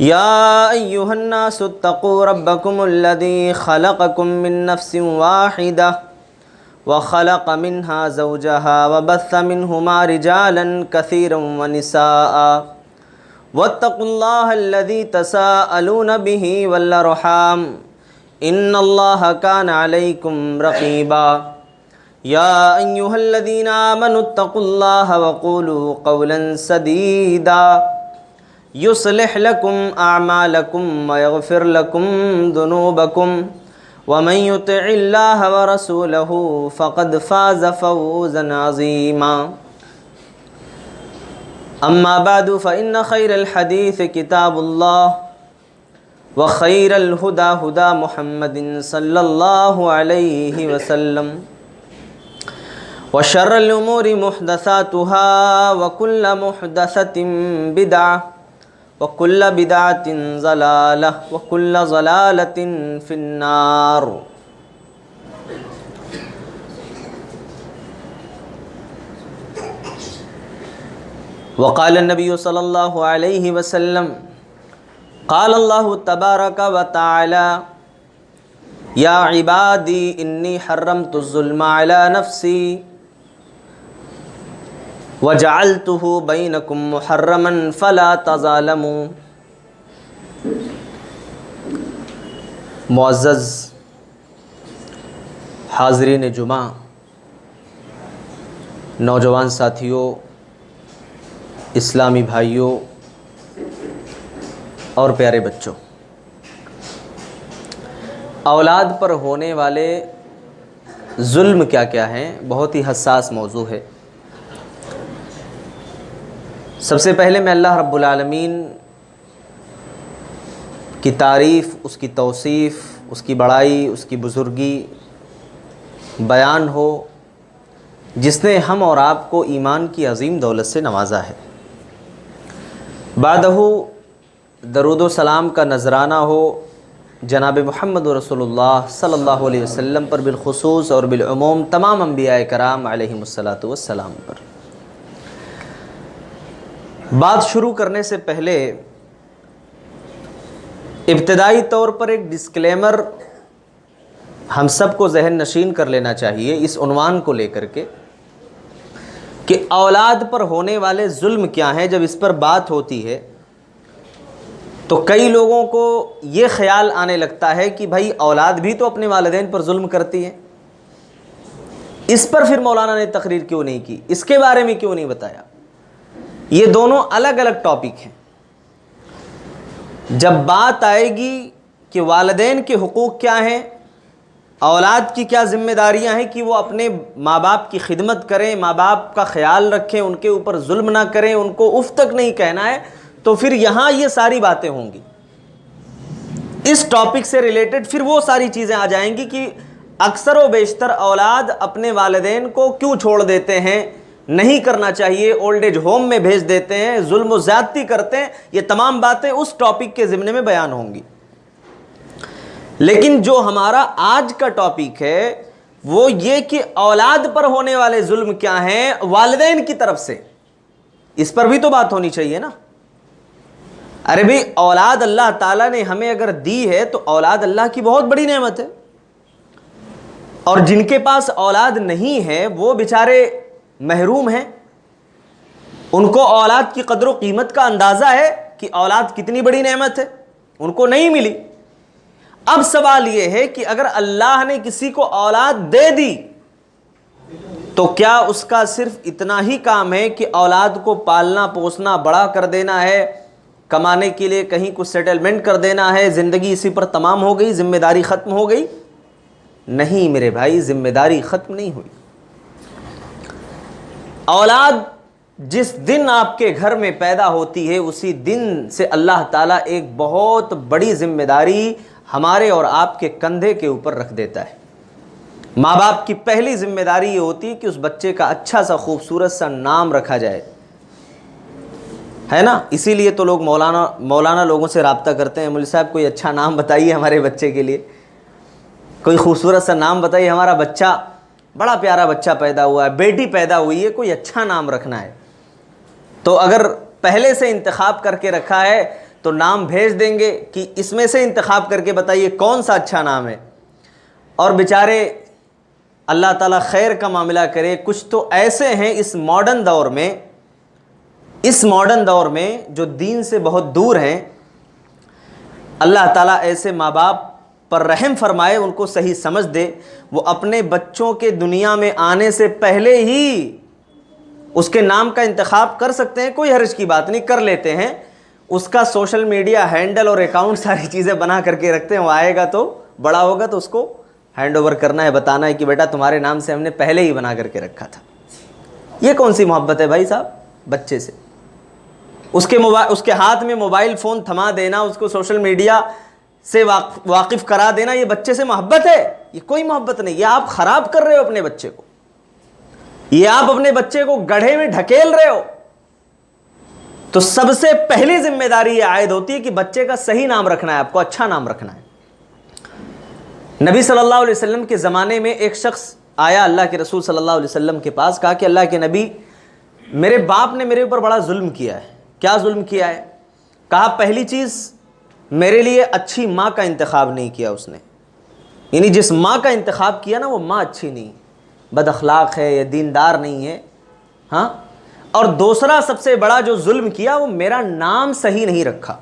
يا أيها الناس اتقوا ربكم الذي خلقكم من نفس واحدة وخلق منها زوجها وبث منهما رجالا كثيرا ونساء واتقوا الله الذي تساءلون به والأرحام إن الله كان عليكم رقيبا يا أيها الذين آمنوا اتقوا الله وقولوا قولا سديدا يصلح لكم أعمالكم ويغفر لكم ذنوبكم ومن يطع الله ورسوله فقد فاز فوزا عظيما أما بعد فإن خير الحديث كتاب الله وخير الهدى هدى محمد صلى الله عليه وسلم وشر الأمور محدثاتها وكل محدثة بدعة وكل بدعة ضلالة وكل ضلالة في النار. وقال النبي صلى الله عليه وسلم قال الله تبارك وتعالى يا عبادي إني حرمت الظلم على نفسي وجعلته بينكم محرما فلا تظالموا. معزز حاضرین جمعہ، نوجوان ساتھیوں، اسلامی بھائیوں اور پیارے بچوں، اولاد پر ہونے والے ظلم کیا کیا ہیں، بہت ہی حساس موضوع ہے. سب سے پہلے میں اللہ رب العالمین کی تعریف، اس کی توصیف، اس کی بڑائی، اس کی بزرگی بیان ہو، جس نے ہم اور آپ کو ایمان کی عظیم دولت سے نوازا ہے. بعدہ درود و سلام کا نذرانہ ہو جناب محمد رسول اللہ صلی اللہ علیہ وسلم پر بالخصوص اور بالعموم تمام انبیاء کرام علیہم الصلاۃ والسلام پر. بات شروع کرنے سے پہلے ابتدائی طور پر ایک ڈسکلیمر ہم سب کو ذہن نشین کر لینا چاہیے اس عنوان کو لے کر کے کہ اولاد پر ہونے والے ظلم کیا ہیں. جب اس پر بات ہوتی ہے تو کئی لوگوں کو یہ خیال آنے لگتا ہے کہ بھائی اولاد بھی تو اپنے والدین پر ظلم کرتی ہے، اس پر پھر مولانا نے تقریر کیوں نہیں کی، اس کے بارے میں کیوں نہیں بتایا. یہ دونوں الگ الگ ٹاپک ہیں. جب بات آئے گی کہ والدین کے حقوق کیا ہیں، اولاد کی کیا ذمہ داریاں ہیں کہ وہ اپنے ماں باپ کی خدمت کریں، ماں باپ کا خیال رکھیں، ان کے اوپر ظلم نہ کریں، ان کو اف تک نہیں کہنا ہے، تو پھر یہاں یہ ساری باتیں ہوں گی. اس ٹاپک سے ریلیٹڈ پھر وہ ساری چیزیں آ جائیں گی کہ اکثر و بیشتر اولاد اپنے والدین کو کیوں چھوڑ دیتے ہیں، نہیں کرنا چاہیے، اولڈ ایج ہوم میں بھیج دیتے ہیں، ظلم و زیادتی کرتے ہیں. یہ تمام باتیں اس ٹاپک کے ضمن میں بیان ہوں گی. لیکن جو ہمارا آج کا ٹاپک ہے وہ یہ کہ اولاد پر ہونے والے ظلم کیا ہیں والدین کی طرف سے، اس پر بھی تو بات ہونی چاہیے نا. ارے بھئی اولاد اللہ تعالیٰ نے ہمیں اگر دی ہے تو اولاد اللہ کی بہت بڑی نعمت ہے، اور جن کے پاس اولاد نہیں ہے وہ بیچارے محروم ہیں. ان کو اولاد کی قدر و قیمت کا اندازہ ہے کہ اولاد کتنی بڑی نعمت ہے، ان کو نہیں ملی. اب سوال یہ ہے کہ اگر اللہ نے کسی کو اولاد دے دی تو کیا اس کا صرف اتنا ہی کام ہے کہ اولاد کو پالنا پوسنا بڑا کر دینا ہے، کمانے کے لیے کہیں کچھ سیٹلمنٹ کر دینا ہے، زندگی اسی پر تمام ہو گئی، ذمہ داری ختم ہو گئی؟ نہیں میرے بھائی، ذمہ داری ختم نہیں ہوئی. اولاد جس دن آپ کے گھر میں پیدا ہوتی ہے اسی دن سے اللہ تعالیٰ ایک بہت بڑی ذمہ داری ہمارے اور آپ کے کندھے کے اوپر رکھ دیتا ہے. ماں باپ کی پہلی ذمہ داری یہ ہوتی ہے کہ اس بچے کا اچھا سا خوبصورت سا نام رکھا جائے، ہے نا. اسی لیے تو لوگ مولانا لوگوں سے رابطہ کرتے ہیں، مولوی صاحب کوئی اچھا نام بتائیے ہمارے بچے کے لیے، کوئی خوبصورت سا نام بتائیے، ہمارا بچہ بڑا پیارا بچہ پیدا ہوا ہے، بیٹی پیدا ہوئی ہے، کوئی اچھا نام رکھنا ہے. تو اگر پہلے سے انتخاب کر کے رکھا ہے تو نام بھیج دیں گے کہ اس میں سے انتخاب کر کے بتائیے کون سا اچھا نام ہے. اور بیچارے اللہ تعالیٰ خیر کا معاملہ کرے, کچھ تو ایسے ہیں اس ماڈرن دور میں جو دین سے بہت دور ہیں. اللہ تعالیٰ ایسے ماں باپ پر رحم فرمائے, ان کو صحیح سمجھ دے. وہ اپنے بچوں کے دنیا میں آنے سے پہلے ہی اس کے نام کا انتخاب کر سکتے ہیں, کوئی حرج کی بات نہیں, کر لیتے ہیں. اس کا سوشل میڈیا ہینڈل اور اکاؤنٹ ساری چیزیں بنا کر کے رکھتے ہیں. وہ آئے گا تو بڑا ہوگا تو اس کو ہینڈ اوور کرنا ہے, بتانا ہے کہ بیٹا تمہارے نام سے ہم نے پہلے ہی بنا کر کے رکھا تھا. یہ کون سی محبت ہے بھائی صاحب بچے سے؟ اس کے ہاتھ میں موبائل فون تھما دینا, اس کو سوشل میڈیا سے واقف کرا دینا, یہ بچے سے محبت ہے؟ یہ کوئی محبت نہیں. یہ آپ خراب کر رہے ہو اپنے بچے کو, یہ آپ اپنے بچے کو گڑھے میں ڈھکیل رہے ہو. تو سب سے پہلی ذمہ داری یہ عائد ہوتی ہے کہ بچے کا صحیح نام رکھنا ہے, آپ کو اچھا نام رکھنا ہے. نبی صلی اللہ علیہ وسلم کے زمانے میں ایک شخص آیا اللہ کے رسول صلی اللہ علیہ وسلم کے پاس, کہا کہ اللہ کے نبی, میرے باپ نے میرے اوپر بڑا ظلم کیا ہے. کیا ظلم کیا ہے؟ کہا پہلی چیز, میرے لیے اچھی ماں کا انتخاب نہیں کیا اس نے. یعنی جس ماں کا انتخاب کیا نا وہ ماں اچھی نہیں, بد اخلاق ہے یا دیندار نہیں ہے. ہاں, اور دوسرا سب سے بڑا جو ظلم کیا وہ میرا نام صحیح نہیں رکھا.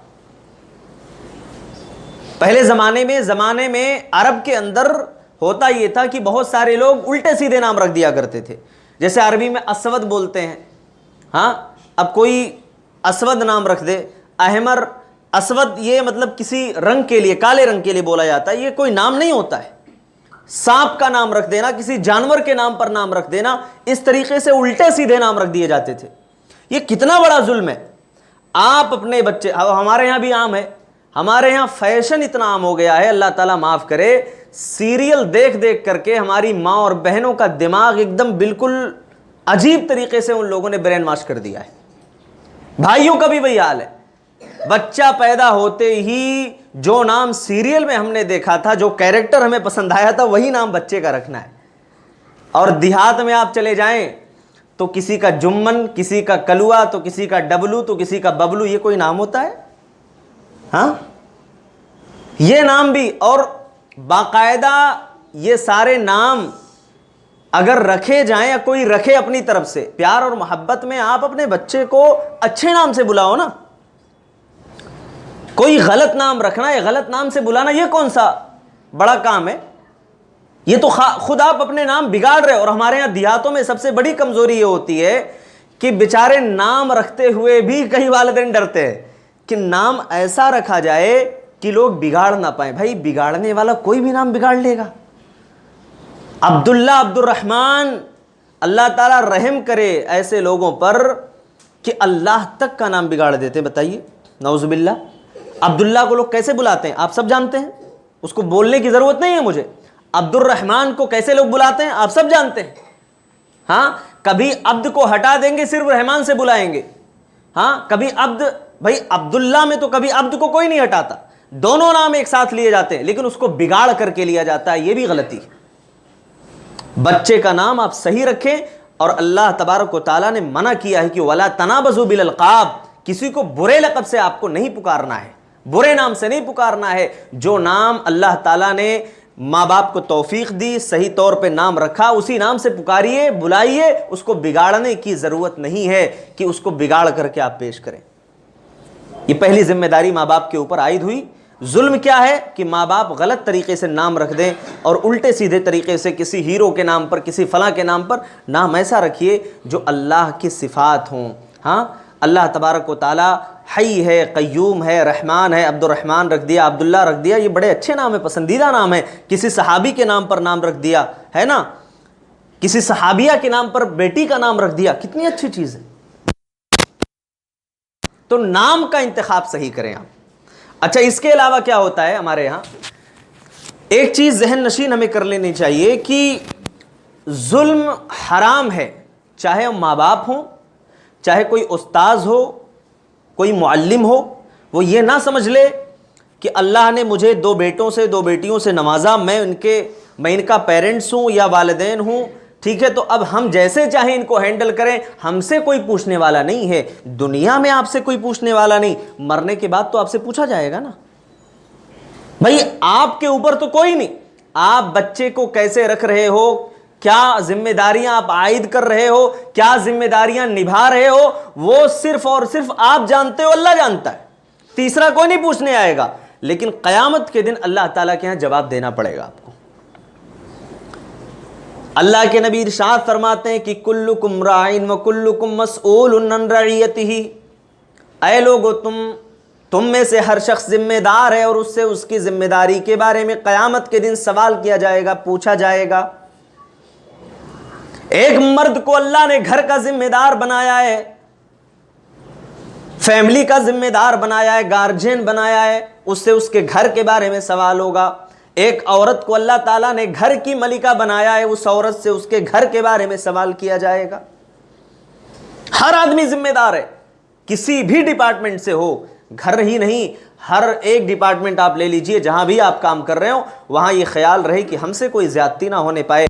پہلے زمانے میں عرب کے اندر ہوتا یہ تھا کہ بہت سارے لوگ الٹے سیدھے نام رکھ دیا کرتے تھے. جیسے عربی میں اسود بولتے ہیں, ہاں, اب کوئی اسود نام رکھ دے, احمر, اسود, یہ مطلب کسی رنگ کے لیے, کالے رنگ کے لیے بولا جاتا ہے. یہ کوئی نام نہیں ہوتا ہے. سانپ کا نام رکھ دینا, کسی جانور کے نام پر نام رکھ دینا, اس طریقے سے الٹے سیدھے نام رکھ دیے جاتے تھے. یہ کتنا بڑا ظلم ہے. آپ اپنے بچے, ہمارے یہاں بھی عام ہے, ہمارے یہاں فیشن اتنا عام ہو گیا ہے, اللہ تعالیٰ معاف کرے, سیریل دیکھ دیکھ کر کے ہماری ماں اور بہنوں کا دماغ ایک دم بالکل عجیب طریقے سے ان لوگوں نے برین واش کر دیا ہے. بھائیوں کا بھی وہی حال ہے. بچہ پیدا ہوتے ہی جو نام سیریل میں ہم نے دیکھا تھا, جو کیریکٹر ہمیں پسند آیا تھا, وہی نام بچے کا رکھنا ہے. اور دیہات میں آپ چلے جائیں تو کسی کا جمن, کسی کا کلوا, تو کسی کا ڈبلو, تو کسی کا ببلو. یہ کوئی نام ہوتا ہے؟ ہاں, یہ نام بھی. اور باقاعدہ یہ سارے نام اگر رکھے جائیں, یا کوئی رکھے اپنی طرف سے, پیار اور محبت میں آپ اپنے بچے کو اچھے نام سے بلاؤ نا. کوئی غلط نام رکھنا, یا غلط نام سے بلانا, یہ کون سا بڑا کام ہے؟ یہ تو خود آپ اپنے نام بگاڑ رہے ہو. اور ہمارے یہاں دیہاتوں میں سب سے بڑی کمزوری یہ ہوتی ہے کہ بیچارے نام رکھتے ہوئے بھی کئی والدین ڈرتے ہیں کہ نام ایسا رکھا جائے کہ لوگ بگاڑ نہ پائیں. بھائی بگاڑنے والا کوئی بھی نام بگاڑ لے گا. عبداللہ, عبد الرحمن, اللہ تعالیٰ رحم کرے ایسے لوگوں پر کہ اللہ تک کا نام بگاڑ دیتے. بتائیے, نعوذ باللہ. عبداللہ کو لوگ کیسے بلاتے ہیں آپ سب جانتے ہیں, اس کو بولنے کی ضرورت نہیں ہے مجھے. عبد الرحمن کو کیسے لوگ بلاتے ہیں آپ سب جانتے ہیں. ہاں, کبھی عبد کو ہٹا دیں گے, صرف رحمان سے بلائیں گے. ہاں, کبھی عبد, بھائی عبداللہ میں تو کبھی عبد کو کوئی نہیں ہٹاتا, دونوں نام ایک ساتھ لیے جاتے ہیں, لیکن اس کو بگاڑ کر کے لیا جاتا ہے. یہ بھی غلطی ہے. بچے کا نام آپ صحیح رکھیں. اور اللہ تبارک و تعالیٰ نے منع کیا ہے کہ وَلَا تَنَابَزُوا بِالْأَلْقَابِ, کسی کو برے لقب سے آپ کو نہیں پکارنا ہے, برے نام سے نہیں پکارنا ہے. جو نام اللہ تعالیٰ نے ماں باپ کو توفیق دی, صحیح طور پہ نام رکھا, اسی نام سے پکاریے, بلائیے. اس کو بگاڑنے کی ضرورت نہیں ہے کہ اس کو بگاڑ کر کے آپ پیش کریں. یہ پہلی ذمہ داری ماں باپ کے اوپر عائد ہوئی. ظلم کیا ہے کہ ماں باپ غلط طریقے سے نام رکھ دیں, اور الٹے سیدھے طریقے سے کسی ہیرو کے نام پر, کسی فلاں کے نام پر نام ایسا رکھیے جو اللہ کی صفات ہوں. ہاں, اللہ تبارک و تعالیٰ حی ہے, قیوم ہے, رحمان ہے. عبد الرحمن رکھ دیا, عبداللہ رکھ دیا, یہ بڑے اچھے نام ہیں, پسندیدہ نام ہے. کسی صحابی کے نام پر نام رکھ دیا ہے نا, کسی صحابیہ کے نام پر بیٹی کا نام رکھ دیا, کتنی اچھی چیز ہے. تو نام کا انتخاب صحیح کریں آپ. اچھا, اس کے علاوہ کیا ہوتا ہے ہمارے یہاں, ایک چیز ذہن نشین ہمیں کر لینی چاہیے کہ ظلم حرام ہے. چاہے ماں باپ ہوں, چاہے کوئی استاذ ہو, کوئی معلم ہو. وہ یہ نہ سمجھ لے کہ اللہ نے مجھے 2 بیٹوں سے 2 بیٹیوں سے نوازا, میں ان کا پیرنٹس ہوں یا والدین ہوں, ٹھیک ہے، تو اب ہم جیسے چاہیں ان کو ہینڈل کریں، ہم سے کوئی پوچھنے والا نہیں ہے، دنیا میں آپ سے کوئی پوچھنے والا نہیں، مرنے کے بعد تو آپ سے پوچھا جائے گا نا بھائی، آپ کے اوپر تو کوئی نہیں، آپ بچے کو کیسے رکھ رہے ہو، کیا ذمہ داریاں آپ عائد کر رہے ہو، کیا ذمہ داریاں نبھا رہے ہو، وہ صرف اور صرف آپ جانتے ہو، اللہ جانتا ہے، تیسرا کوئی نہیں پوچھنے آئے گا، لیکن قیامت کے دن اللہ تعالیٰ کے یہاں جواب دینا پڑے گا آپ کو۔ اللہ کے نبی ارشاد فرماتے ہیں کہ کلکم راعٍ وکلکم مسئول عن رعیتہ، اے لوگو تم میں سے ہر شخص ذمہ دار ہے اور اس سے اس کی ذمہ داری کے بارے میں قیامت کے دن سوال کیا جائے گا، پوچھا جائے گا۔ ایک مرد کو اللہ نے گھر کا ذمہ دار بنایا ہے، فیملی کا ذمہ دار بنایا ہے، گارجین بنایا ہے، اس سے اس کے گھر کے بارے میں سوال ہوگا۔ ایک عورت کو اللہ تعالیٰ نے گھر کی ملکہ بنایا ہے، اس عورت سے اس کے گھر کے بارے میں سوال کیا جائے گا۔ ہر آدمی ذمہ دار ہے، کسی بھی ڈپارٹمنٹ سے ہو، گھر ہی نہیں، ہر ایک ڈپارٹمنٹ آپ لے لیجئے، جہاں بھی آپ کام کر رہے ہو وہاں یہ خیال رہے کہ ہم سے کوئی زیادتی نہ ہونے پائے۔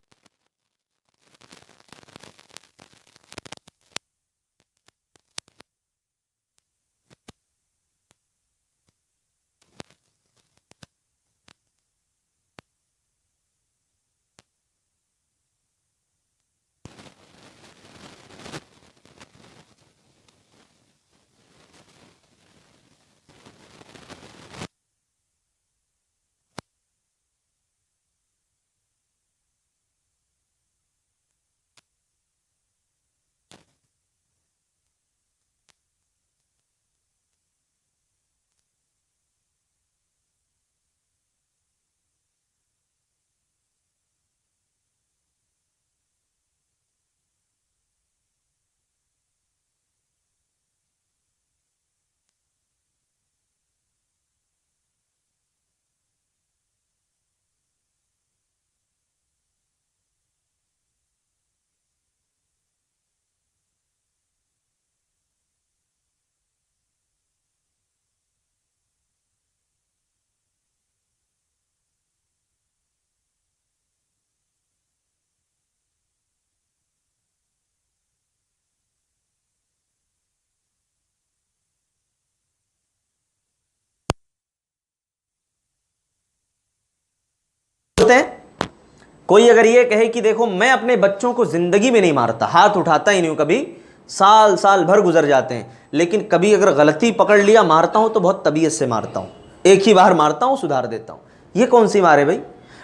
کوئی اگر یہ کہے کہ دیکھو میں اپنے بچوں کو زندگی میں نہیں مارتا، ہاتھ اٹھاتا ہی نہیں ہوں، کبھی سال بھر گزر جاتے ہیں، لیکن کبھی اگر غلطی پکڑ لیا مارتا ہوں تو بہت طبیعت سے مارتا ہوں، ایک ہی بار مارتا ہوں، سدھار دیتا ہوں، یہ کون سی مار ہے بھائی؟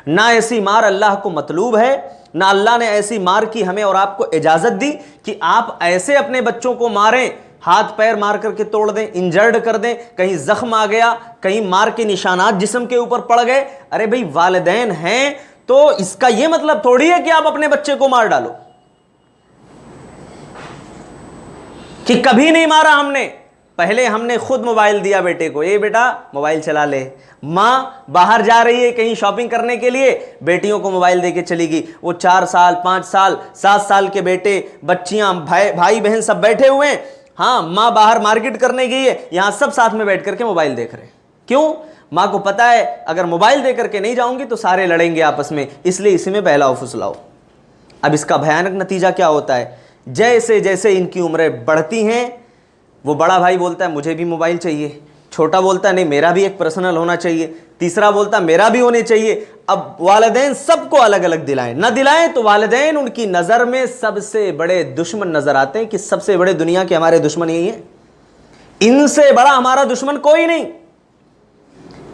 نہ ایسی مار اللہ کو مطلوب ہے، نہ اللہ نے ایسی مار کی ہمیں اور آپ کو اجازت دی کہ آپ ایسے اپنے بچوں کو ماریں، ہاتھ پیر مار کر کے توڑ دیں، انجرڈ کر دیں، کہیں زخم آ گیا، کہیں مار کے نشانات جسم کے اوپر پڑ گئے۔ ارے بھائی والدین ہیں تو اس کا یہ مطلب تھوڑی ہے کہ آپ اپنے بچے کو مار ڈالو، کہ کبھی نہیں مارا ہم نے، پہلے ہم نے خود موبائل دیا بیٹے کو، اے بیٹا موبائل چلا لے، ماں باہر جا رہی ہے کہیں شاپنگ کرنے کے لیے، بیٹیوں کو موبائل دے کے چلی گئی، وہ 4 سال 5 سال 7 سال کے بیٹے بچیاں بھائی بہن سب بیٹھے ہوئے ہیں، ہاں ماں باہر مارکیٹ کرنے گئی ہے، یہاں سب ساتھ میں بیٹھ کر کے موبائل دیکھ رہے ہیں، کیوں؟ ماں کو پتا ہے اگر موبائل دے کر کے نہیں جاؤں گی تو سارے لڑیں گے آپس میں، اس لیے اسی میں بہلاؤ پھسلاؤ۔ اب اس کا بھیانک نتیجہ کیا ہوتا ہے؟ جیسے جیسے ان کی عمریں بڑھتی ہیں، وہ بڑا بھائی بولتا ہے مجھے بھی موبائل چاہیے، چھوٹا بولتا ہے نہیں میرا بھی ایک پرسنل ہونا چاہیے، تیسرا بولتا ہے میرا بھی ہونے چاہیے۔ اب والدین سب کو الگ الگ دلائیں، نہ دلائیں تو والدین ان کی نظر میں سب سے بڑے دشمن نظر آتے ہیں، کہ سب سے بڑے دنیا کے ہمارے دشمن یہی ہیں، ان سے بڑا ہمارا دشمن کوئی نہیں۔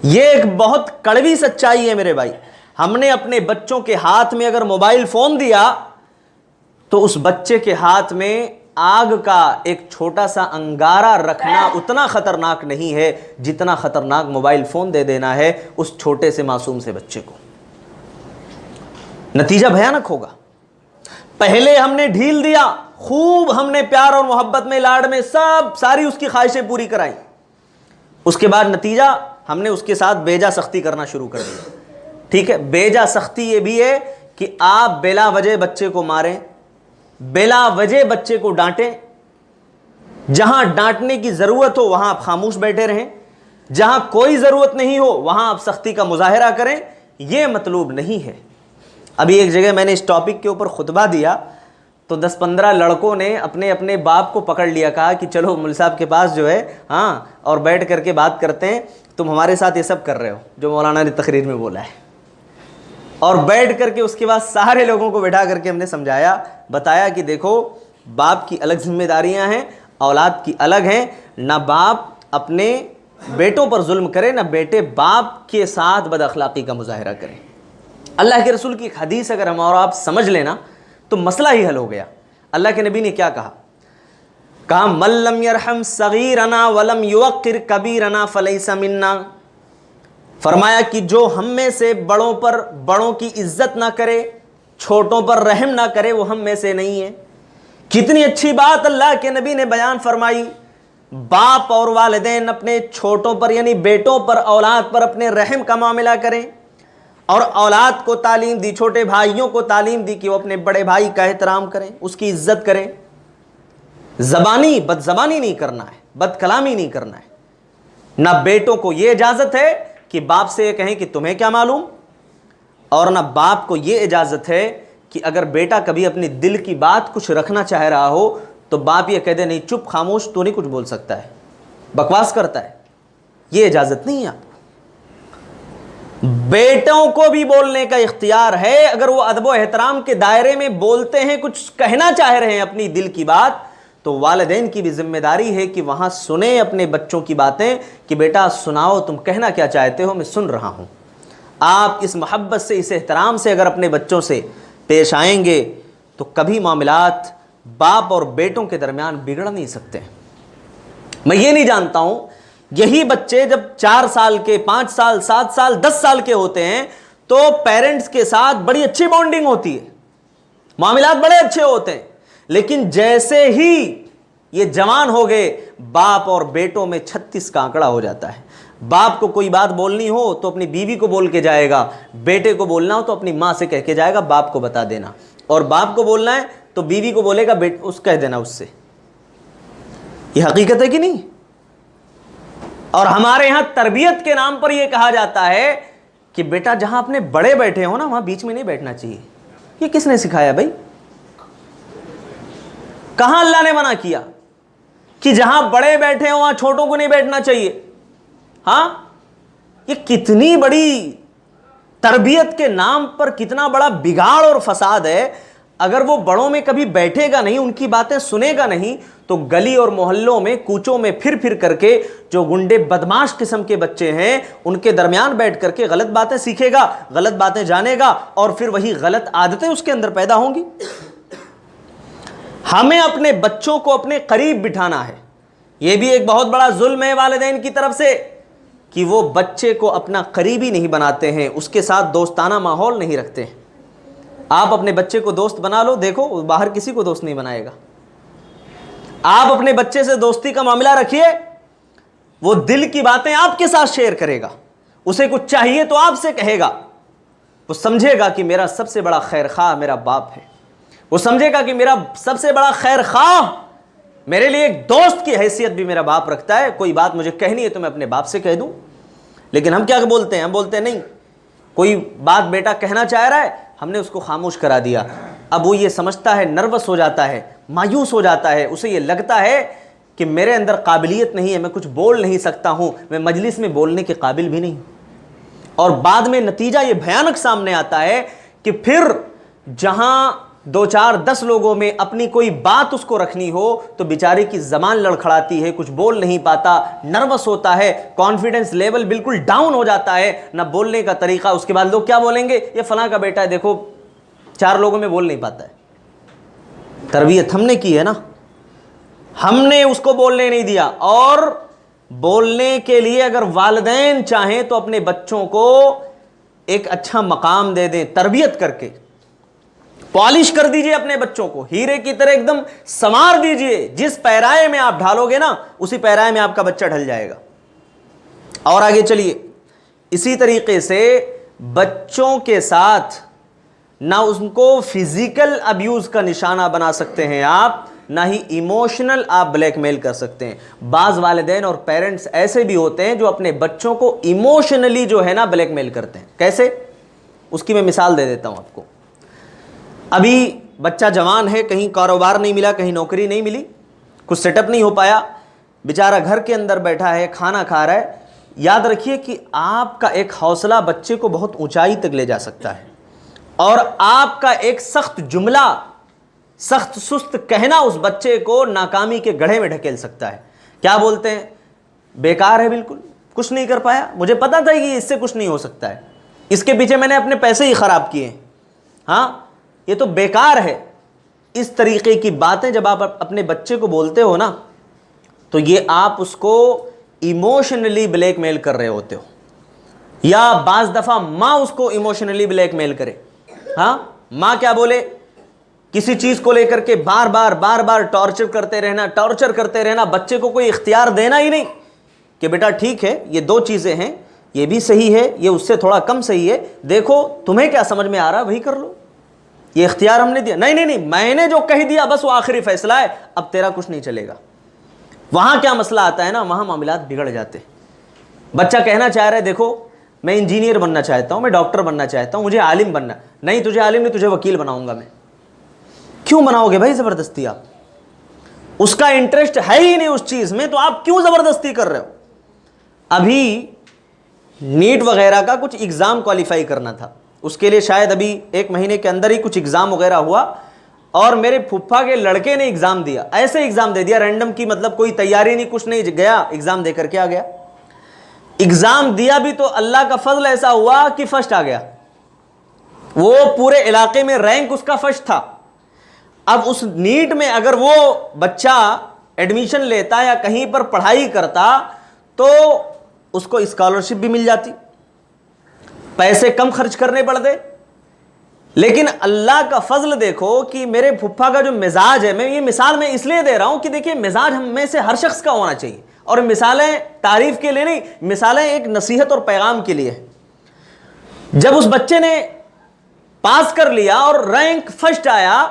یہ ایک بہت کڑوی سچائی ہے میرے بھائی، ہم نے اپنے بچوں کے ہاتھ میں اگر موبائل فون دیا تو اس بچے کے ہاتھ میں آگ کا ایک چھوٹا سا انگارہ رکھنا اتنا خطرناک نہیں ہے جتنا خطرناک موبائل فون دے دینا ہے اس چھوٹے سے معصوم سے بچے کو۔ نتیجہ بھیانک ہوگا۔ پہلے ہم نے ڈھیل دیا، خوب ہم نے پیار اور محبت میں لاڈ میں ساری اس کی خواہشیں پوری کرائیں، اس کے بعد نتیجہ ہم نے اس کے ساتھ بیجا سختی کرنا شروع کر دی۔ ٹھیک ہے، بیجا سختی یہ بھی ہے کہ آپ بلا وجہ بچے کو ماریں، بلا وجہ بچے کو ڈانٹیں، جہاں ڈانٹنے کی ضرورت ہو وہاں آپ خاموش بیٹھے رہیں، جہاں کوئی ضرورت نہیں ہو وہاں آپ سختی کا مظاہرہ کریں، یہ مطلوب نہیں ہے۔ ابھی ایک جگہ میں نے اس ٹاپک کے اوپر خطبہ دیا تو 10-15 لڑکوں نے اپنے اپنے باپ کو پکڑ لیا, کہا کہ چلو مول صاحب کے پاس جو ہے ہاں اور بیٹھ کر کے بات کرتے ہیں, تم ہمارے ساتھ یہ سب کر رہے ہو جو مولانا نے تقریر میں بولا ہے. اور بیٹھ کر کے اس کے بعد سارے لوگوں کو بیٹھا کر کے ہم نے سمجھایا, بتایا کہ دیکھو باپ کی الگ ذمہ داریاں ہیں, اولاد کی الگ ہیں. نہ باپ اپنے بیٹوں پر ظلم کرے, نہ بیٹے باپ کے ساتھ بد اخلاقی کا مظاہرہ کریں. اللہ کے رسول کی ایک حدیث اگر ہم اور آپ سمجھ لینا تو مسئلہ ہی حل ہو گیا. اللہ کے نبی نے کیا کہا من لم یرحم صغیرنا ولم یوقر کبیرنا فلیس منا. فرمایا کہ جو ہم میں سے بڑوں کی عزت نہ کرے, چھوٹوں پر رحم نہ کرے, وہ ہم میں سے نہیں ہے. کتنی اچھی بات اللہ کے نبی نے بیان فرمائی. باپ اور والدین اپنے چھوٹوں پر یعنی بیٹوں پر, اولاد پر اپنے رحم کا معاملہ کریں, اور اولاد کو تعلیم دی, چھوٹے بھائیوں کو تعلیم دی کہ وہ اپنے بڑے بھائی کا احترام کریں, اس کی عزت کریں. بد زبانی نہیں کرنا ہے, بد کلامی نہیں کرنا ہے. نہ بیٹوں کو یہ اجازت ہے کہ باپ سے یہ کہیں کہ تمہیں کیا معلوم, اور نہ باپ کو یہ اجازت ہے کہ اگر بیٹا کبھی اپنی دل کی بات کچھ رکھنا چاہ رہا ہو تو باپ یہ کہہ دے نہیں چپ خاموش, تو نہیں کچھ بول سکتا ہے, بکواس کرتا ہے. یہ اجازت نہیں ہے آپ کو. بیٹوں کو بھی بولنے کا اختیار ہے, اگر وہ ادب و احترام کے دائرے میں بولتے ہیں, کچھ کہنا چاہ رہے ہیں اپنی دل کی بات, تو والدین کی بھی ذمہ داری ہے کہ وہاں سنیں اپنے بچوں کی باتیں کہ بیٹا سناؤ تم کہنا کیا چاہتے ہو, میں سن رہا ہوں. آپ اس محبت سے, اس احترام سے اگر اپنے بچوں سے پیش آئیں گے تو کبھی معاملات باپ اور بیٹوں کے درمیان بگڑ نہیں سکتے. میں یہ نہیں جانتا ہوں, یہی بچے جب 4 سال کے, 5 سال, 7 سال, 10 سال کے ہوتے ہیں تو پیرنٹس کے ساتھ بڑی اچھی بانڈنگ ہوتی ہے, معاملات بڑے اچھے ہوتے ہیں. لیکن جیسے ہی یہ جوان ہو گئے, باپ اور بیٹوں میں 36 کا آنکڑا ہو جاتا ہے. باپ کو کوئی بات بولنی ہو تو اپنی بیوی کو بول کے جائے گا, بیٹے کو بولنا ہو تو اپنی ماں سے کہہ کے جائے گا باپ کو بتا دینا, اور باپ کو بولنا ہے تو بیوی کو بولے گا اس کہہ دینا اس سے. یہ حقیقت ہے کہ نہیں؟ اور ہمارے یہاں تربیت کے نام پر یہ کہا جاتا ہے کہ بیٹا جہاں اپنے بڑے بیٹھے ہو نا وہاں بیچ میں نہیں بیٹھنا چاہیے. یہ کس نے سکھایا بھائی؟ کہاں اللہ نے منع کیا کہ جہاں بڑے بیٹھے ہوں وہاں چھوٹوں کو نہیں بیٹھنا چاہیے؟ ہاں, یہ کتنی بڑی تربیت کے نام پر کتنا بڑا بگاڑ اور فساد ہے. اگر وہ بڑوں میں کبھی بیٹھے گا نہیں, ان کی باتیں سنے گا نہیں, تو گلی اور محلوں میں, کوچوں میں پھر کر کے جو گنڈے بدماش قسم کے بچے ہیں ان کے درمیان بیٹھ کر کے غلط باتیں سیکھے گا, غلط باتیں جانے گا, اور پھر وہی غلط عادتیں اس کے اندر پیدا ہوں گی. ہمیں اپنے بچوں کو اپنے قریب بٹھانا ہے. یہ بھی ایک بہت بڑا ظلم ہے والدین کی طرف سے کہ وہ بچے کو اپنا قریبی نہیں بناتے ہیں, اس کے ساتھ دوستانہ ماحول نہیں رکھتے ہیں. آپ اپنے بچے کو دوست بنا لو, دیکھو وہ باہر کسی کو دوست نہیں بنائے گا. آپ اپنے بچے سے دوستی کا معاملہ رکھیے, وہ دل کی باتیں آپ کے ساتھ شیئر کرے گا, اسے کچھ چاہیے تو آپ سے کہے گا. وہ سمجھے گا کہ میرا سب سے بڑا خیر خواہ میرا باپ ہے, وہ سمجھے گا کہ میرا سب سے بڑا خیر خواہ میرے لیے ایک دوست کی حیثیت بھی میرا باپ رکھتا ہے. کوئی بات مجھے کہنی ہے تو میں اپنے باپ سے کہہ دوں. لیکن ہم کیا بولتے ہیں؟ ہم بولتے ہیں نہیں, کوئی بات بیٹا کہنا چاہ رہا ہے, ہم نے اس کو خاموش کرا دیا. اب وہ یہ سمجھتا ہے, نروس ہو جاتا ہے, مایوس ہو جاتا ہے, اسے یہ لگتا ہے کہ میرے اندر قابلیت نہیں ہے, میں کچھ بول نہیں سکتا ہوں, میں مجلس میں بولنے کے قابل بھی نہیں. اور بعد میں نتیجہ یہ بھیانک سامنے آتا ہے کہ پھر جہاں 2 4 10 لوگوں میں اپنی کوئی بات اس کو رکھنی ہو تو بیچارے کی زبان لڑکھڑاتی ہے, کچھ بول نہیں پاتا, نروس ہوتا ہے, کانفیڈنس لیول بالکل ڈاؤن ہو جاتا ہے, نہ بولنے کا طریقہ. اس کے بعد لوگ کیا بولیں گے؟ یہ فلاں کا بیٹا ہے, دیکھو 4 لوگوں میں بول نہیں پاتا ہے. تربیت ہم نے کی ہے نا, ہم نے اس کو بولنے نہیں دیا. اور بولنے کے لیے اگر والدین چاہیں تو اپنے بچوں کو ایک اچھا مقام دے دیں, تربیت کر کے پالش کر دیجئے اپنے بچوں کو, ہیرے کی طرح ایک دم سنوار دیجئے. جس پیرائے میں آپ ڈھالو گے نا اسی پیرائے میں آپ کا بچہ ڈھل جائے گا. اور آگے چلیے, اسی طریقے سے بچوں کے ساتھ نہ ان کو فزیکل ابیوز کا نشانہ بنا سکتے ہیں آپ, نہ ہی ایموشنل آپ بلیک میل کر سکتے ہیں. بعض والدین اور پیرنٹس ایسے بھی ہوتے ہیں جو اپنے بچوں کو ایموشنلی جو ہے نا بلیک میل کرتے ہیں. کیسے؟ اس کی میں مثال دے دیتا ہوں آپ کو. ابھی بچہ جوان ہے, کہیں کاروبار نہیں ملا, کہیں نوکری نہیں ملی, کچھ سیٹ اپ نہیں ہو پایا, بیچارہ گھر کے اندر بیٹھا ہے, کھانا کھا رہا ہے. یاد رکھیے کہ آپ کا ایک حوصلہ بچے کو بہت اونچائی تک لے جا سکتا ہے, اور آپ کا ایک سخت جملہ, سخت سست کہنا اس بچے کو ناکامی کے گڑھے میں ڈھکیل سکتا ہے. کیا بولتے ہیں, بیکار ہے, بالکل کچھ نہیں کر پایا, مجھے پتا تھا کہ اس سے کچھ نہیں ہو سکتا ہے, اس کے پیچھے میں نے اپنے پیسے ہی خراب کیے ہیں, ہاں یہ تو بیکار ہے. اس طریقے کی باتیں جب آپ اپنے بچے کو بولتے ہو نا, تو یہ آپ اس کو ایموشنلی بلیک میل کر رہے ہوتے ہو, یا بعض دفعہ ماں اس کو ایموشنلی بلیک میل کرے. ہاں, ماں کیا بولے, کسی چیز کو لے کر کے بار بار ٹارچر کرتے رہنا, بچے کو کوئی اختیار دینا ہی نہیں کہ بیٹا ٹھیک ہے, یہ دو چیزیں ہیں, یہ بھی صحیح ہے, یہ اس سے تھوڑا کم صحیح ہے, دیکھو تمہیں کیا سمجھ میں آ رہا وہی کر لو, یہ اختیار ہم نے دیا. نہیں, میں نے جو کہہ دیا بس وہ آخری فیصلہ ہے, اب تیرا کچھ نہیں چلے گا. وہاں کیا مسئلہ آتا ہے نا, وہاں معاملات بگڑ جاتے. بچہ کہنا چاہ رہا ہے, دیکھو میں انجینئر بننا چاہتا ہوں, میں ڈاکٹر بننا چاہتا ہوں, مجھے عالم بننا. نہیں, تجھے عالم نہیں, تجھے وکیل بناؤں گا میں. کیوں بناؤ گے بھائی زبردستی؟ آپ اس کا انٹرسٹ ہے ہی نہیں اس چیز میں, تو آپ کیوں زبردستی کر رہے ہو؟ ابھی نیٹ وغیرہ کا کچھ ایگزام کوالیفائی کرنا تھا, اس کے لیے شاید ابھی 1 مہینے کے اندر ہی کچھ ایگزام وغیرہ ہوا, اور میرے پھپھا کے لڑکے نے ایگزام دیا, ایسے ایگزام دے دیا رینڈم کی, مطلب کوئی تیاری نہیں, کچھ نہیں, گیا ایگزام دے کر کے آ گیا. ایگزام دیا بھی تو اللہ کا فضل ایسا ہوا کہ فرسٹ آ گیا, وہ پورے علاقے میں رینک اس کا فرسٹ تھا. اب اس نیٹ میں اگر وہ بچہ ایڈمیشن لیتا یا کہیں پر پڑھائی کرتا تو اس کو اسکالرشپ بھی مل جاتی, پیسے کم خرچ کرنے پڑتے. لیکن اللہ کا فضل دیکھو کہ میرے پھپھا کا جو مزاج ہے, میں یہ مثال میں اس لیے دے رہا ہوں کہ دیکھیں مزاج ہم میں سے ہر شخص کا ہونا چاہیے, اور مثالیں تعریف کے لیے نہیں, مثالیں ایک نصیحت اور پیغام کے لیے. جب اس بچے نے پاس کر لیا اور رینک فرسٹ آیا,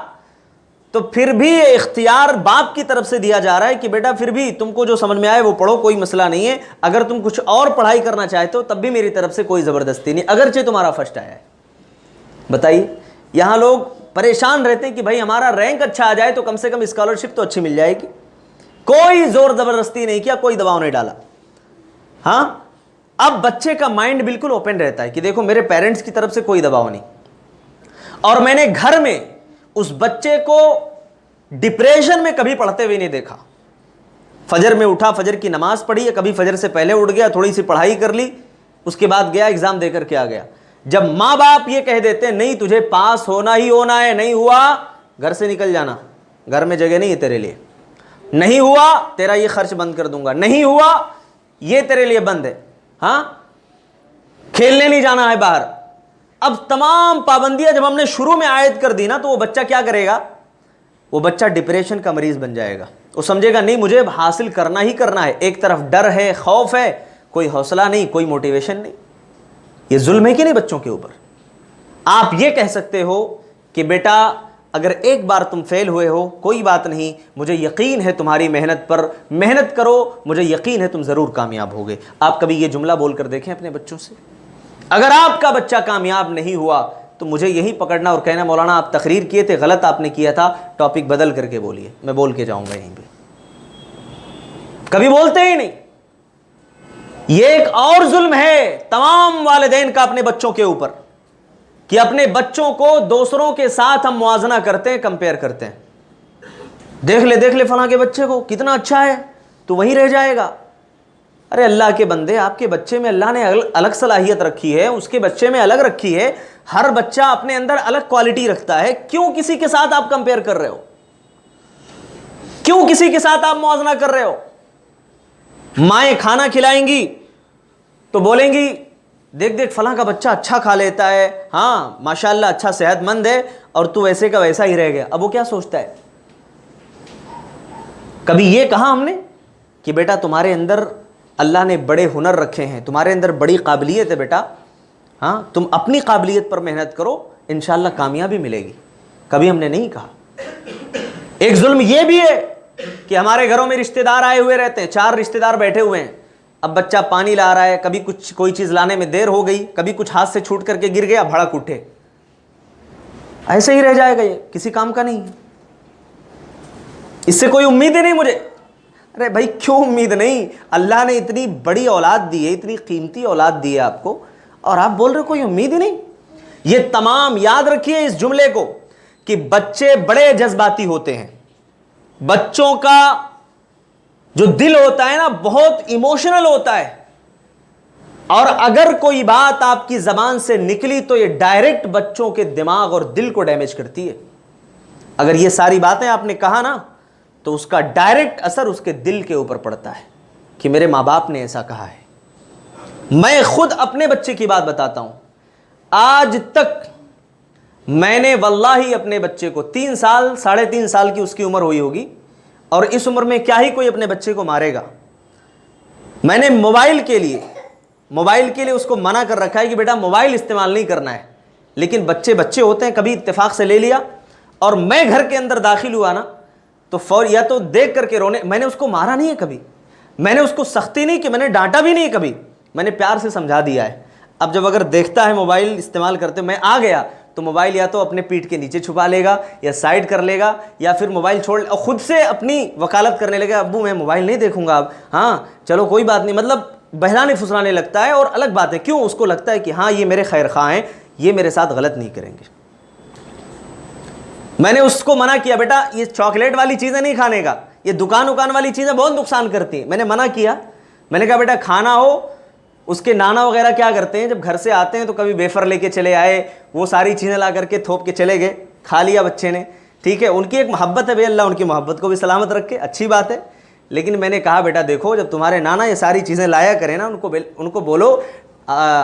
تو پھر بھی یہ اختیار باپ کی طرف سے دیا جا رہا ہے کہ بیٹا پھر بھی تم کو جو سمجھ میں آئے وہ پڑھو, کوئی مسئلہ نہیں ہے, اگر تم کچھ اور پڑھائی کرنا چاہتے ہو تب بھی میری طرف سے کوئی زبردستی نہیں, اگرچہ تمہارا فرسٹ آیا ہے. بتائیے, یہاں لوگ پریشان رہتے ہیں کہ بھائی ہمارا رینک اچھا آ جائے تو کم سے کم اسکالرشپ تو اچھی مل جائے گی. کوئی زور زبردستی نہیں کیا, کوئی دباؤ نہیں ڈالا. ہاں, اب بچے کا مائنڈ بالکل اوپن رہتا ہے کہ دیکھو میرے پیرنٹس کی طرف سے کوئی دباؤ نہیں, اور میں نے گھر میں اس بچے کو ڈپریشن میں کبھی پڑھتے ہوئے نہیں دیکھا. فجر میں اٹھا, فجر کی نماز پڑھی, یا کبھی فجر سے پہلے اٹھ گیا, تھوڑی سی پڑھائی کر لی, اس کے بعد گیا ایگزام دے کر کے آ گیا. جب ماں باپ یہ کہہ دیتے ہیں نہیں تجھے پاس ہونا ہی ہونا ہے, نہیں ہوا گھر سے نکل جانا, گھر میں جگہ نہیں ہے تیرے لیے, نہیں ہوا تیرا یہ خرچ بند کر دوں گا, نہیں ہوا یہ تیرے لیے بند ہے, ہاں کھیلنے نہیں جانا ہے باہر. اب تمام پابندیاں جب ہم نے شروع میں عائد کر دی نا, تو وہ بچہ کیا کرے گا, وہ بچہ ڈپریشن کا مریض بن جائے گا. وہ سمجھے گا نہیں مجھے حاصل کرنا ہی کرنا ہے, ایک طرف ڈر ہے, خوف ہے, کوئی حوصلہ نہیں, کوئی موٹیویشن نہیں. یہ ظلم ہے کہ نہیں بچوں کے اوپر؟ آپ یہ کہہ سکتے ہو کہ بیٹا اگر ایک بار تم فیل ہوئے ہو کوئی بات نہیں, مجھے یقین ہے تمہاری محنت پر, محنت کرو, مجھے یقین ہے تم ضرور کامیاب ہوگے. آپ کبھی یہ جملہ بول کر دیکھیں اپنے بچوں سے. اگر آپ کا بچہ کامیاب نہیں ہوا تو مجھے یہی پکڑنا اور کہنا مولانا آپ تقریر کیے تھے, غلط آپ نے کیا تھا, ٹاپک بدل کر کے بولیے, میں بول کے جاؤں گا یہیں پہ. کبھی بولتے ہی نہیں. یہ ایک اور ظلم ہے تمام والدین کا اپنے بچوں کے اوپر, کہ اپنے بچوں کو دوسروں کے ساتھ ہم موازنہ کرتے ہیں, کمپیئر کرتے ہیں. دیکھ لے فلاں کے بچے کو کتنا اچھا ہے, تو وہیں رہ جائے گا. ارے اللہ کے بندے, آپ کے بچے میں اللہ نے الگ صلاحیت رکھی ہے, اس کے بچے میں الگ رکھی ہے. ہر بچہ اپنے اندر الگ کوالٹی رکھتا ہے, کیوں کسی کے ساتھ آپ کمپیئر کر رہے ہو, کیوں کسی کے ساتھ آپ موازنہ کر رہے ہو؟ مائیں کھانا کھلائیں گی تو بولیں گی دیکھ فلاں کا بچہ اچھا کھا لیتا ہے, ہاں ماشاءاللہ اچھا صحت مند ہے, اور تو ویسے کا ویسا ہی رہ گیا. اب وہ کیا سوچتا ہے؟ کبھی یہ کہا ہم نے کہ بیٹا تمہارے اندر اللہ نے بڑے ہنر رکھے ہیں, تمہارے اندر بڑی قابلیت ہے بیٹا, ہاں تم اپنی قابلیت پر محنت کرو, انشاءاللہ کامیابی ملے گی. کبھی ہم نے نہیں کہا. ایک ظلم یہ بھی ہے کہ ہمارے گھروں میں رشتہ دار آئے ہوئے رہتے ہیں, 4 رشتہ دار بیٹھے ہوئے ہیں. اب بچہ پانی لا رہا ہے, کبھی کوئی چیز لانے میں دیر ہو گئی, کبھی کچھ ہاتھ سے چھوٹ کر کے گر گیا, بھڑک اٹھے. ایسے ہی رہ جائے گا, یہ کسی کام کا نہیں ہے, اس سے کوئی امید ہی نہیں مجھے. ارے بھائی کیوں امید نہیں؟ اللہ نے اتنی بڑی اولاد دی ہے, اتنی قیمتی اولاد دی ہے آپ کو, اور آپ بول رہے کوئی امید ہی نہیں. یہ تمام یاد رکھیے اس جملے کو کہ بچے بڑے جذباتی ہوتے ہیں. بچوں کا جو دل ہوتا ہے نا بہت ایموشنل ہوتا ہے, اور اگر کوئی بات آپ کی زبان سے نکلی تو یہ ڈائریکٹ بچوں کے دماغ اور دل کو ڈیمیج کرتی ہے. اگر یہ ساری باتیں آپ نے کہا نا تو اس کا ڈائریکٹ اثر اس کے دل کے اوپر پڑتا ہے کہ میرے ماں باپ نے ایسا کہا ہے. میں خود اپنے بچے کی بات بتاتا ہوں, آج تک میں نے واللہ اپنے بچے کو 3 سال 3.5 سال کی اس کی عمر ہوئی ہوگی, اور اس عمر میں کیا ہی کوئی اپنے بچے کو مارے گا. میں نے موبائل کے لیے اس کو منع کر رکھا ہے کہ بیٹا موبائل استعمال نہیں کرنا ہے, لیکن بچے ہوتے ہیں, کبھی اتفاق سے لے لیا اور میں گھر کے اندر داخل ہوا نا تو یا تو دیکھ کر کے رونے. میں نے اس کو مارا نہیں ہے کبھی, میں نے اس کو سختی نہیں کہ میں نے ڈانٹا بھی نہیں ہے کبھی, میں نے پیار سے سمجھا دیا ہے. اب جب اگر دیکھتا ہے موبائل استعمال کرتے میں آ گیا تو موبائل یا تو اپنے پیٹھ کے نیچے چھپا لے گا یا سائڈ کر لے گا, یا پھر موبائل چھوڑ اور خود سے اپنی وکالت کرنے لگے, ابو میں موبائل نہیں دیکھوں گا اب, ہاں چلو کوئی بات نہیں, مطلب بہلانے پھسلانے لگتا ہے. اور الگ بات ہے کیوں, اس کو لگتا ہے کہ ہاں یہ میرے خیر خواہ ہیں, یہ میرے ساتھ غلط نہیں کریں گے. میں نے اس کو منع کیا بیٹا یہ چاکلیٹ والی چیزیں نہیں کھانے کا, یہ دکان والی چیزیں بہت نقصان کرتی ہیں. میں نے منع کیا, میں نے کہا بیٹا کھانا ہو. اس کے نانا وغیرہ کیا کرتے ہیں جب گھر سے آتے ہیں تو کبھی ویفر لے کے چلے آئے, وہ ساری چیزیں لا کر کے تھوپ کے چلے گئے, کھا لیا بچے نے, ٹھیک ہے, ان کی ایک محبت ہے, بھائی اللہ ان کی محبت کو بھی سلامت رکھے, اچھی بات ہے. لیکن میں نے کہا بیٹا دیکھو جب تمہارے نانا یہ ساری چیزیں لایا کریں نا, ان کو بولو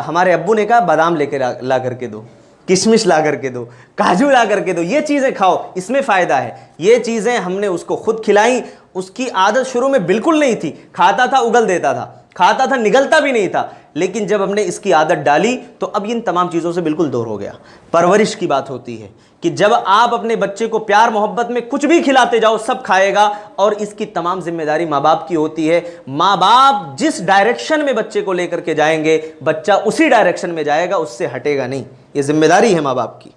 ہمارے ابو نے کہا بادام لے کے لا کر کے دو, کشمش لا کر کے دو, کاجو لا کر کے دو, یہ چیزیں کھاؤ, اس میں فائدہ ہے. یہ چیزیں ہم نے اس کو خود کھلائیں. اس کی عادت شروع میں بالکل نہیں تھی, کھاتا تھا اگل دیتا تھا, کھاتا تھا نگلتا بھی نہیں تھا, لیکن جب ہم نے اس کی عادت ڈالی تو اب ان تمام چیزوں سے بالکل دور ہو گیا. پرورش کی بات ہوتی ہے کہ جب آپ اپنے بچے کو پیار محبت میں کچھ بھی کھلاتے جاؤ سب کھائے گا, اور اس کی تمام ذمہ داری ماں باپ کی ہوتی ہے. ماں باپ جس ڈائریکشن میں بچے کو لے کر کے جائیں گے بچہ اسی ڈائریکشن میں جائے گا, اس سے ہٹے گا نہیں. یہ ذمہ داری ہے ماں باپ کی.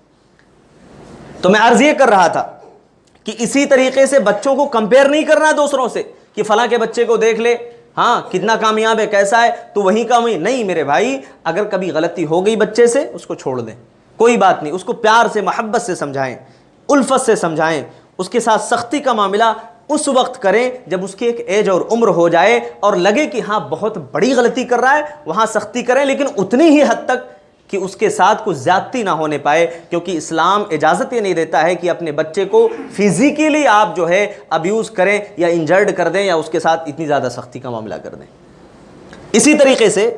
تو میں عرض یہ کر رہا تھا کہ اسی طریقے سے بچوں کو کمپیئر نہیں کرنا دوسروں سے کہ فلاں کے بچے کو دیکھ لے, ہاں کتنا کامیاب ہے, کیسا ہے, تو وہیں کامیاب نہیں. میرے بھائی اگر کبھی غلطی ہو گئی بچے سے اس کو چھوڑ دیں, کوئی بات نہیں, اس کو پیار سے محبت سے سمجھائیں, الفت سے سمجھائیں. اس کے ساتھ سختی کا معاملہ اس وقت کریں جب اس کی ایک ایج اور عمر ہو جائے اور لگے کہ ہاں بہت بڑی غلطی کر رہا ہے, وہاں سختی کریں, لیکن اتنی ہی حد تک کہ اس کے ساتھ کچھ زیادتی نہ ہونے پائے. کیونکہ اسلام اجازت یہ نہیں دیتا ہے کہ اپنے بچے کو فزیکلی آپ جو ہے ابیوز کریں یا انجرڈ کر دیں یا اس کے ساتھ اتنی زیادہ سختی کا معاملہ کر دیں. اسی طریقے سے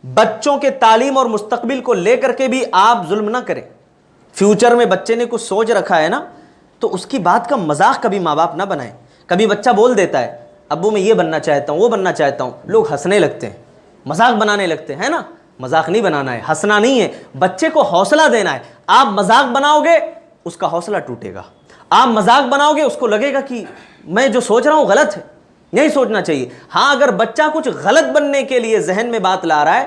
بچوں کے تعلیم اور مستقبل کو لے کر کے بھی آپ ظلم نہ کریں. فیوچر میں بچے نے کچھ سوچ رکھا ہے نا تو اس کی بات کا مذاق کبھی ماں باپ نہ بنائیں. کبھی بچہ بول دیتا ہے ابو میں یہ بننا چاہتا ہوں وہ بننا چاہتا ہوں, لوگ ہنسنے لگتے ہیں, مذاق بنانے لگتے ہیں نا. مذاق نہیں بنانا ہے, ہنسنا نہیں ہے, بچے کو حوصلہ دینا ہے. آپ مذاق بناؤ گے اس کا حوصلہ ٹوٹے گا, آپ مذاق بناؤ گے اس کو لگے گا کہ میں جو سوچ رہا ہوں غلط ہے, نہیں سوچنا چاہیے. ہاں اگر بچہ کچھ غلط بننے کے لیے ذہن میں بات لا رہا ہے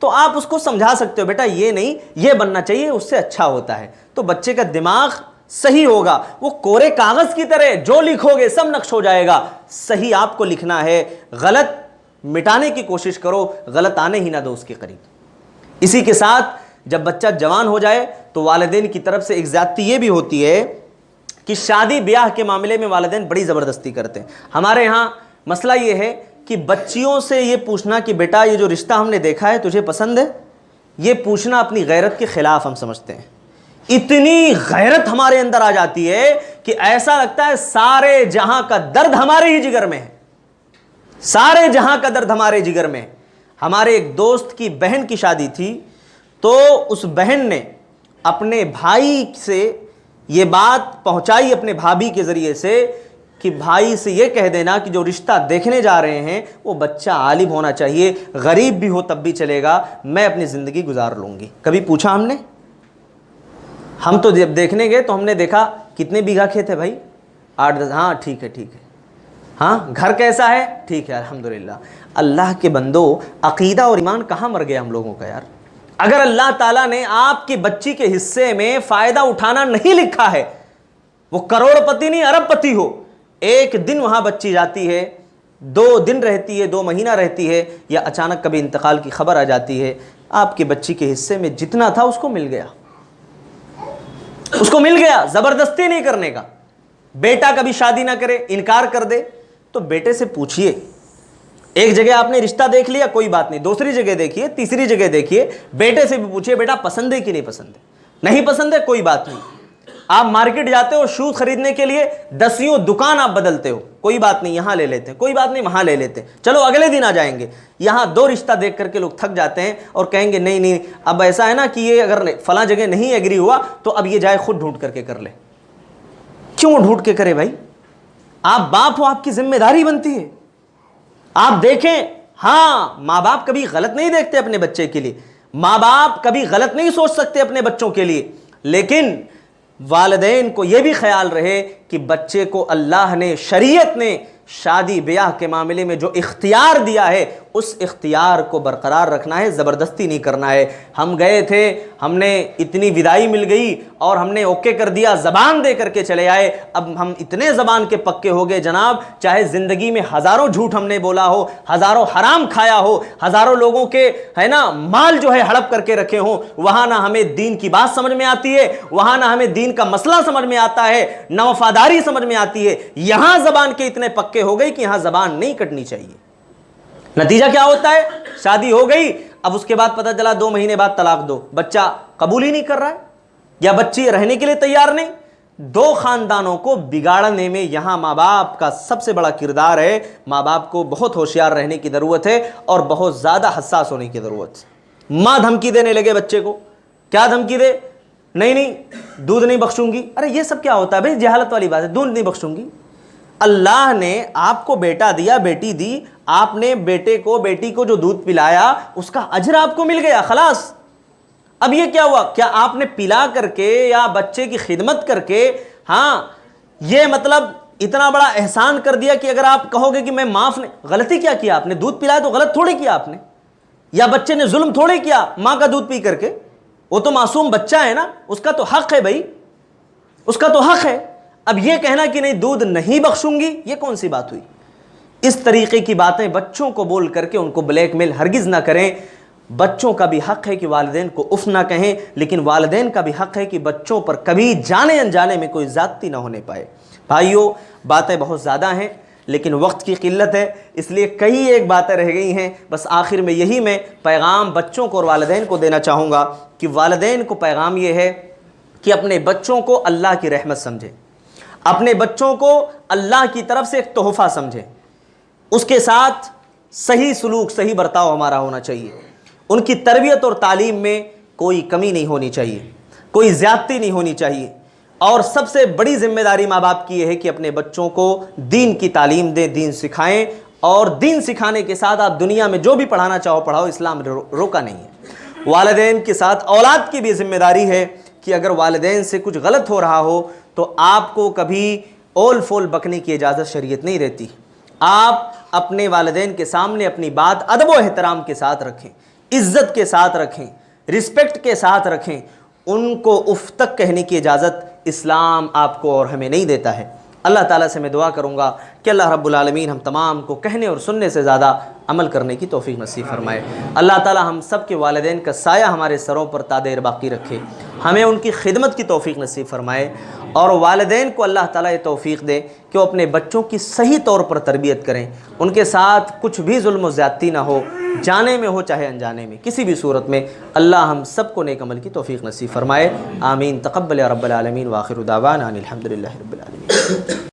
تو آپ اس کو سمجھا سکتے ہو بیٹا یہ نہیں یہ بننا چاہیے, اس سے اچھا ہوتا ہے. تو بچے کا دماغ صحیح ہوگا, وہ کورے کاغذ کی طرح جو لکھو گے سب نقش ہو جائے گا. صحیح آپ کو لکھنا ہے, غلط مٹانے کی کوشش کرو, غلط آنے ہی نہ دو اس کے قریب. اسی کے ساتھ جب بچہ جوان ہو جائے تو والدین کی طرف سے ایک زیادتی یہ بھی ہوتی ہے کہ شادی بیاہ کے معاملے میں والدین بڑی زبردستی کرتے ہیں. ہمارے ہاں مسئلہ یہ ہے کہ بچیوں سے یہ پوچھنا کہ بیٹا یہ جو رشتہ ہم نے دیکھا ہے تجھے پسند ہے, یہ پوچھنا اپنی غیرت کے خلاف ہم سمجھتے ہیں. اتنی غیرت ہمارے اندر آ جاتی ہے کہ ایسا لگتا ہے سارے جہاں کا درد ہمارے ہی جگر میں ہے, سارے جہاں کا درد ہمارے جگر میں ہے. ہمارے ایک دوست کی بہن کی شادی تھی تو اس بہن نے اپنے بھائی سے یہ بات پہنچائی اپنے بھابھی کے ذریعے سے کہ بھائی سے یہ کہہ دینا کہ جو رشتہ دیکھنے جا رہے ہیں وہ بچہ عالم ہونا چاہیے, غریب بھی ہو تب بھی چلے گا, میں اپنی زندگی گزار لوں گی. کبھی پوچھا ہم نے؟ ہم تو جب دیکھنے گئے تو ہم نے دیکھا کتنے بیگھا کھیت ہے بھائی, 8-10, ہاں ٹھیک ہے ٹھیک ہے, ہاں گھر کیسا ہے, ٹھیک ہے الحمدللہ. اللہ کے بندو عقیدہ اور ایمان کہاں مر گیا ہم لوگوں کا یار. اگر اللہ تعالیٰ نے آپ کی بچی کے حصے میں فائدہ اٹھانا نہیں لکھا ہے، وہ کروڑ پتی نہیں ارب پتی ہو، ایک دن وہاں بچی جاتی ہے، 2 دن رہتی ہے، 2 مہینہ رہتی ہے، یا اچانک کبھی انتقال کی خبر آ جاتی ہے، آپ کی بچی کے حصے میں جتنا تھا اس کو مل گیا، اس کو مل گیا، زبردستی نہیں کرنے کا۔ بیٹا کبھی شادی نہ کرے، انکار کر دے، تو بیٹے سے پوچھئے، ایک جگہ آپ نے رشتہ دیکھ لیا کوئی بات نہیں، دوسری جگہ دیکھیے، تیسری جگہ دیکھیے، بیٹے سے بھی پوچھئے بیٹا پسند ہے کہ نہیں پسند ہے، نہیں پسند ہے کوئی بات نہیں۔ آپ مارکیٹ جاتے ہو شوز خریدنے کے لیے، 10 دکان آپ بدلتے ہو، کوئی بات نہیں یہاں لے لیتے ہیں، کوئی بات نہیں وہاں لے لیتے ہیں، چلو اگلے دن آ جائیں گے، یہاں 2 رشتہ دیکھ کر کے لوگ تھک جاتے ہیں اور کہیں گے نہیں نہیں اب ایسا ہے نا کہ یہ اگر فلاں جگہ نہیں ایگری ہوا تو اب یہ جائے خود ڈھونڈ کر کے کر لے۔ کیوں ڈھونڈ کے کرے بھائی؟ آپ باپ ہو، آپ کی ذمہ داری بنتی ہے۔ آپ دیکھیں، ہاں ماں باپ کبھی غلط نہیں دیکھتے اپنے بچے کے لیے، ماں باپ کبھی غلط نہیں سوچ سکتے اپنے بچوں کے لیے، لیکن والدین کو یہ بھی خیال رہے کہ بچے کو اللہ نے، شریعت نے شادی بیاہ کے معاملے میں جو اختیار دیا ہے اس اختیار کو برقرار رکھنا ہے، زبردستی نہیں کرنا ہے۔ ہم گئے تھے، ہم نے اتنی ودائی مل گئی اور ہم نے اوکے کر دیا، زبان دے کر کے چلے آئے، اب ہم اتنے زبان کے پکے ہو گئے جناب، چاہے زندگی میں ہزاروں جھوٹ ہم نے بولا ہو، ہزاروں حرام کھایا ہو، ہزاروں لوگوں کے ہے نا مال جو ہے ہڑپ کر کے رکھے ہوں، وہاں نہ ہمیں دین کی بات سمجھ میں آتی ہے، وہاں نہ ہمیں دین کا مسئلہ سمجھ میں آتا ہے، نہ وفاداری سمجھ میں آتی ہے۔ یہاں زبان کے اتنے پکے ہو گئی کہ یہاں زبان نہیں کٹنی چاہیے۔ نتیجہ کیا ہوتا ہے؟ شادی ہو گئی، اب اس کے بعد پتہ چلا 2 مہینے بعد طلاق دو، بچہ قبول ہی نہیں کر رہا ہے یا بچی رہنے کے لیے تیار نہیں۔ 2 خاندانوں کو بگاڑنے میں یہاں ماں باپ کا سب سے بڑا کردار ہے۔ ماں باپ کو بہت ہوشیار رہنے کی ضرورت ہے اور بہت زیادہ حساس ہونے کی ضرورت ہے۔ ماں دھمکی دینے لگے بچے کو، کیا دھمکی دے؟ نہیں دودھ نہیں بخشوں گی۔ ارے یہ سب کیا ہوتا ہے بھائی؟ جہالت والی بات ہے، دودھ نہیں بخشوں گی۔ اللہ نے آپ کو بیٹا دیا، بیٹی دی، آپ نے بیٹے کو بیٹی کو جو دودھ پلایا اس کا اجر آپ کو مل گیا، خلاص۔ اب یہ کیا ہوا؟ کیا آپ نے پلا کر کے یا بچے کی خدمت کر کے ہاں یہ مطلب اتنا بڑا احسان کر دیا کہ اگر آپ کہو گے کہ میں معاف نہیں؟ غلطی کیا کیا آپ نے؟ دودھ پلایا تو غلط تھوڑی کیا آپ نے، یا بچے نے ظلم تھوڑی کیا ماں کا دودھ پی کر کے، وہ تو معصوم بچہ ہے نا، اس کا تو حق ہے بھائی، اس کا تو حق ہے۔ اب یہ کہنا کہ نہیں دودھ نہیں بخشوں گی، یہ کون سی بات ہوئی؟ اس طریقے کی باتیں بچوں کو بول کر کے ان کو بلیک میل ہرگز نہ کریں۔ بچوں کا بھی حق ہے کہ والدین کو اف نہ کہیں، لیکن والدین کا بھی حق ہے کہ بچوں پر کبھی جانے انجانے میں کوئی زیادتی نہ ہونے پائے۔ بھائیو، باتیں بہت زیادہ ہیں لیکن وقت کی قلت ہے، اس لیے کئی ایک باتیں رہ گئی ہیں، بس آخر میں یہی میں پیغام بچوں کو اور والدین کو دینا چاہوں گا کہ والدین کو پیغام یہ ہے کہ اپنے بچوں کو اللہ کی رحمت سمجھیں، اپنے بچوں کو اللہ کی طرف سے ایک تحفہ سمجھیں، اس کے ساتھ صحیح سلوک، صحیح برتاؤ ہمارا ہونا چاہیے، ان کی تربیت اور تعلیم میں کوئی کمی نہیں ہونی چاہیے، کوئی زیادتی نہیں ہونی چاہیے، اور سب سے بڑی ذمہ داری ماں باپ کی یہ ہے کہ اپنے بچوں کو دین کی تعلیم دیں، دین سکھائیں، اور دین سکھانے کے ساتھ آپ دنیا میں جو بھی پڑھانا چاہو پڑھاؤ، اسلام روکا نہیں ہے۔ والدین کے ساتھ اولاد کی بھی ذمہ داری ہے کہ اگر والدین سے کچھ غلط ہو رہا ہو تو آپ کو کبھی اول فول بکنے کی اجازت شریعت نہیں دیتی۔ آپ اپنے والدین کے سامنے اپنی بات ادب و احترام کے ساتھ رکھیں، عزت کے ساتھ رکھیں، رسپیکٹ کے ساتھ رکھیں، ان کو اف تک کہنے کی اجازت اسلام آپ کو اور ہمیں نہیں دیتا ہے۔ اللہ تعالیٰ سے میں دعا کروں گا کہ اللہ رب العالمین ہم تمام کو کہنے اور سننے سے زیادہ عمل کرنے کی توفیق نصیب فرمائے۔ اللہ تعالیٰ ہم سب کے والدین کا سایہ ہمارے سروں پر تا دیر باقی رکھے، ہمیں ان کی خدمت کی توفیق نصیب فرمائے، اور والدین کو اللہ تعالیٰ یہ توفیق دے کہ وہ اپنے بچوں کی صحیح طور پر تربیت کریں، ان کے ساتھ کچھ بھی ظلم و زیادتی نہ ہو، جانے میں ہو چاہے انجانے میں، کسی بھی صورت میں۔ اللہ ہم سب کو نیک عمل کی توفیق نصیب فرمائے، آمین۔ تقبل یا رب العالمین، وآخر دعوانا ان الحمد للہ رب العالمین۔